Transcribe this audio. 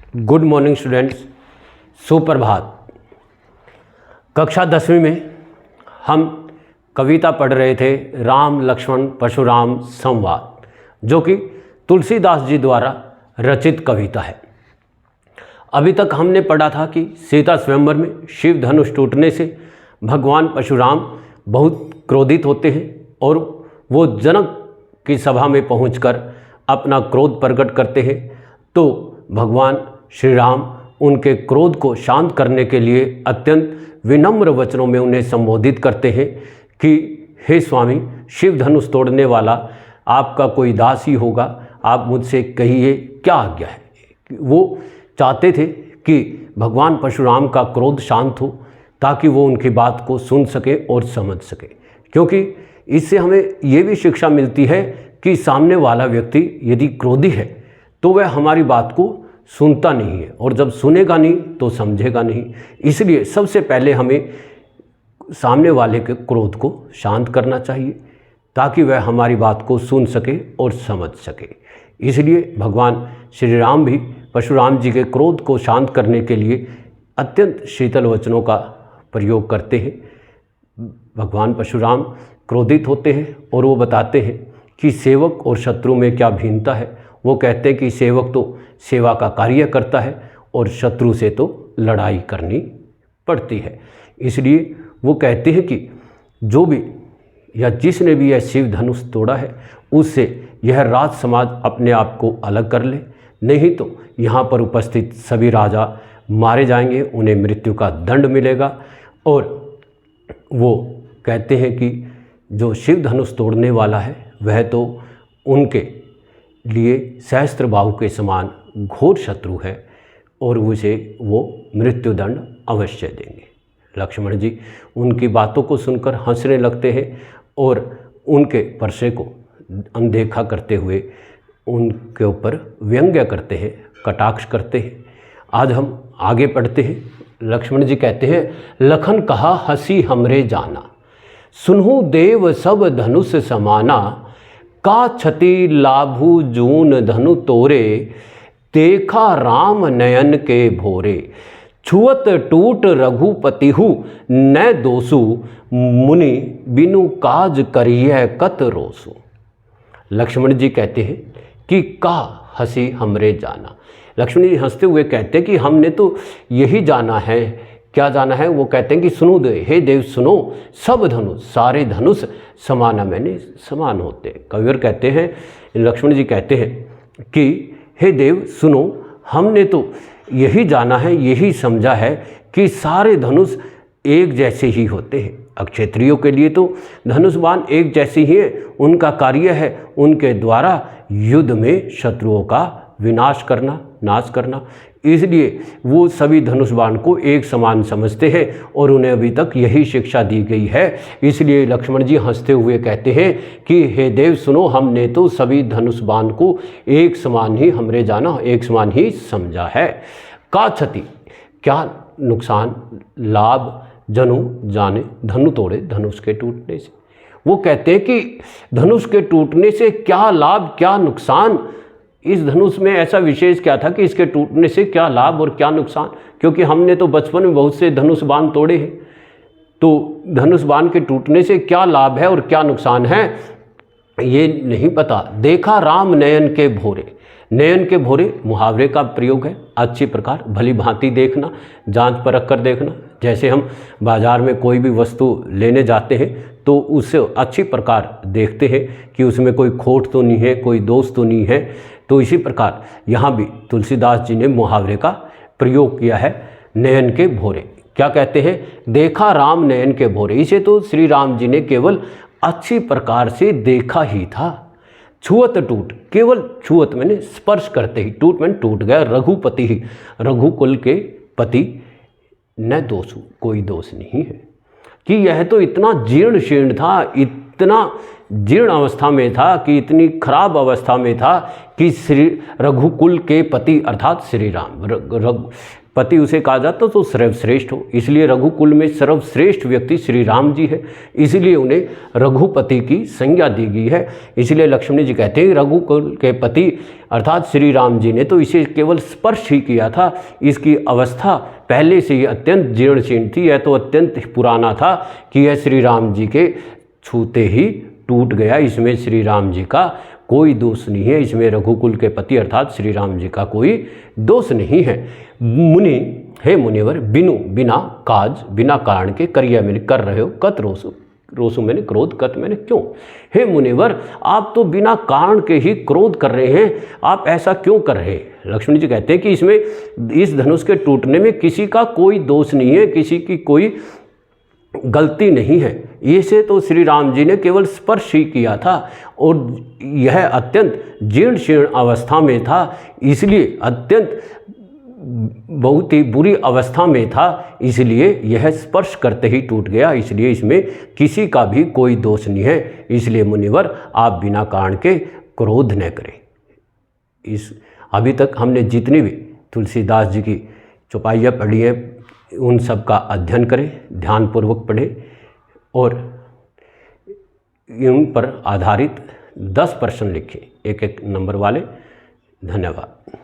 Good morning students, सुप्रभात। कक्षा 10वीं में हम कविता पढ़ रहे थे राम लक्ष्मण परशुराम संवाद, जो कि तुलसीदास जी द्वारा रचित कविता है। अभी तक हमने पढ़ा था कि सीता स्वयंवर में शिव धनुष टूटने से भगवान परशुराम बहुत क्रोधित होते हैं और वो जनक की सभा में पहुंचकर अपना क्रोध प्रकट करते हैं। तो भगवान श्री राम उनके क्रोध को शांत करने के लिए अत्यंत विनम्र वचनों में उन्हें संबोधित करते हैं कि हे स्वामी, शिव धनुष तोड़ने वाला आपका कोई दास ही होगा, आप मुझसे कहिए क्या आज्ञा है। वो चाहते थे कि भगवान परशुराम का क्रोध शांत हो ताकि वो उनकी बात को सुन सके और समझ सके, क्योंकि इससे हमें ये भी शिक्षा मिलती है कि सामने वाला व्यक्ति यदि क्रोधी है तो वह हमारी बात को सुनता नहीं है, और जब सुनेगा नहीं तो समझेगा नहीं। इसलिए सबसे पहले हमें सामने वाले के क्रोध को शांत करना चाहिए ताकि वह हमारी बात को सुन सके और समझ सके। इसलिए भगवान श्री राम भी परशुराम जी के क्रोध को शांत करने के लिए अत्यंत शीतल वचनों का प्रयोग करते हैं। भगवान परशुराम क्रोधित होते हैं और वो बताते हैं कि सेवक और शत्रु में क्या भिन्नता है। वो कहते हैं कि सेवक तो सेवा का कार्य करता है और शत्रु से तो लड़ाई करनी पड़ती है। इसलिए वो कहते हैं कि जो भी या जिसने भी यह शिव धनुष तोड़ा है उससे यह राज समाज अपने आप को अलग कर ले, नहीं तो यहाँ पर उपस्थित सभी राजा मारे जाएंगे, उन्हें मृत्यु का दंड मिलेगा। और वो कहते हैं कि जो शिव धनुष तोड़ने वाला है वह तो उनके लिए सहस्त्र बाहु के समान घोर शत्रु है और उसे वो मृत्युदंड अवश्य देंगे। लक्ष्मण जी उनकी बातों को सुनकर हंसने लगते हैं और उनके परसे को अनदेखा करते हुए उनके ऊपर व्यंग्य करते हैं, कटाक्ष करते हैं। आज हम आगे पढ़ते हैं। लक्ष्मण जी कहते हैं, लखन कहा हंसी हमरे जाना, सुनहु देव सब धनुष समाना, का क्षति लाभु जून धनु तोरे, देखा राम नयन के भोरे, छुअत टूट रघुपतिहु न दोसु, मुनि बिनु काज करिय कत रोसु। लक्ष्मण जी कहते हैं कि का हंसी हमरे जाना। लक्ष्मण जी हंसते हुए कहते हैं कि हमने तो यही जाना है। क्या जाना है? वो कहते हैं कि सुनो दे, हे देव सुनो, सब धनुष, सारे धनुष समान मैंने समान होते। कविवर कहते हैं, लक्ष्मण जी कहते हैं कि हे देव सुनो, हमने तो यही जाना है, यही समझा है कि सारे धनुष एक जैसे ही होते हैं। अक्षत्रियों के लिए तो धनुष बाण एक जैसे ही है, उनका कार्य है उनके द्वारा युद्ध में शत्रुओं का विनाश करना, नाश करना। इसलिए वो सभी धनुष बाण को एक समान समझते हैं और उन्हें अभी तक यही शिक्षा दी गई है। इसलिए लक्ष्मण जी हंसते हुए कहते हैं कि हे देव सुनो, हमने तो सभी धनुष बाण को एक समान ही हमरे जाना, एक समान ही समझा है। का क्षति, क्या नुकसान, लाभ जनु जाने, धनु तोड़े धनुष के टूटने से। वो कहते हैं कि धनुष के टूटने से क्या लाभ क्या नुकसान, इस धनुष में ऐसा विशेष क्या था कि इसके टूटने से क्या लाभ और क्या नुकसान। क्योंकि हमने तो बचपन में बहुत से धनुष बाण तोड़े हैं, तो धनुष बाण के टूटने से क्या लाभ है और क्या नुकसान है ये नहीं पता। देखा राम नयन के भोरे, नयन के भोरे मुहावरे का प्रयोग है। अच्छी प्रकार भली भांति देखना, जांच परख कर देखना। जैसे हम बाजार में कोई भी वस्तु लेने जाते हैं तो उससे अच्छी प्रकार देखते हैं कि उसमें कोई खोट तो नहीं है, कोई दोष तो नहीं है। तो इसी प्रकार यहाँ भी तुलसीदास जी ने मुहावरे का प्रयोग किया है, नयन के भोरे। क्या कहते हैं? देखा राम नयन के भोरे। इसे तो श्री राम जी ने केवल अच्छी प्रकार से देखा ही था। छुअत टूट, केवल छुअत मैंने स्पर्श करते ही, टूट मैंने टूट गया। रघुपति ही, रघुकुल के पति, न दोषु, कोई दोष नहीं है। कि यह तो इतना जीर्ण शीर्ण था, इतना जीर्ण अवस्था में था, कि इतनी खराब अवस्था में था कि श्री रघुकुल के पति अर्थात श्री राम, पति उसे कहा जाता तो सर्वश्रेष्ठ हो, इसलिए रघुकुल में सर्वश्रेष्ठ व्यक्ति श्री राम जी है, इसलिए उन्हें रघुपति की संज्ञा दी गई है। इसलिए लक्ष्मण जी कहते हैं रघुकुल के पति अर्थात श्री राम जी ने तो इसे केवल स्पर्श ही किया था, इसकी अवस्था पहले से ही अत्यंत जीर्ण शीर्ण थी, यह तो अत्यंत पुराना था कि यह श्री राम जी के छूते ही टूट गया। इसमें श्री राम जी का कोई दोष नहीं है, इसमें रघुकुल के पति अर्थात श्री राम जी का कोई दोष नहीं है। मुनि हे मुनिवर बिनु बिना काज बिना कारण के करिया मैंने कर रहे हो, कत रोसु रोसु मैंने क्रोध, कत मैंने क्यों। हे मुनिवर आप तो बिना कारण के ही क्रोध कर रहे हैं, आप ऐसा क्यों कर रहे हैं। लक्ष्मण जी कहते हैं कि इसमें इस धनुष के टूटने में किसी का कोई दोष नहीं है, किसी की कोई गलती नहीं है, इसे तो श्री राम जी ने केवल स्पर्श ही किया था और यह अत्यंत जीर्ण शीर्ण अवस्था में था, इसलिए अत्यंत बहुत ही बुरी अवस्था में था, इसलिए यह स्पर्श करते ही टूट गया, इसलिए इसमें किसी का भी कोई दोष नहीं है। इसलिए मुनिवर आप बिना कारण के क्रोध न करें। इस अभी तक हमने जितनी भी तुलसीदास जी की चौपाइयाँ पढ़ी हैं उन सब का अध्ययन करें, ध्यानपूर्वक पढ़ें और उन पर आधारित 10 प्रश्न लिखें, एक एक नंबर वाले। धन्यवाद।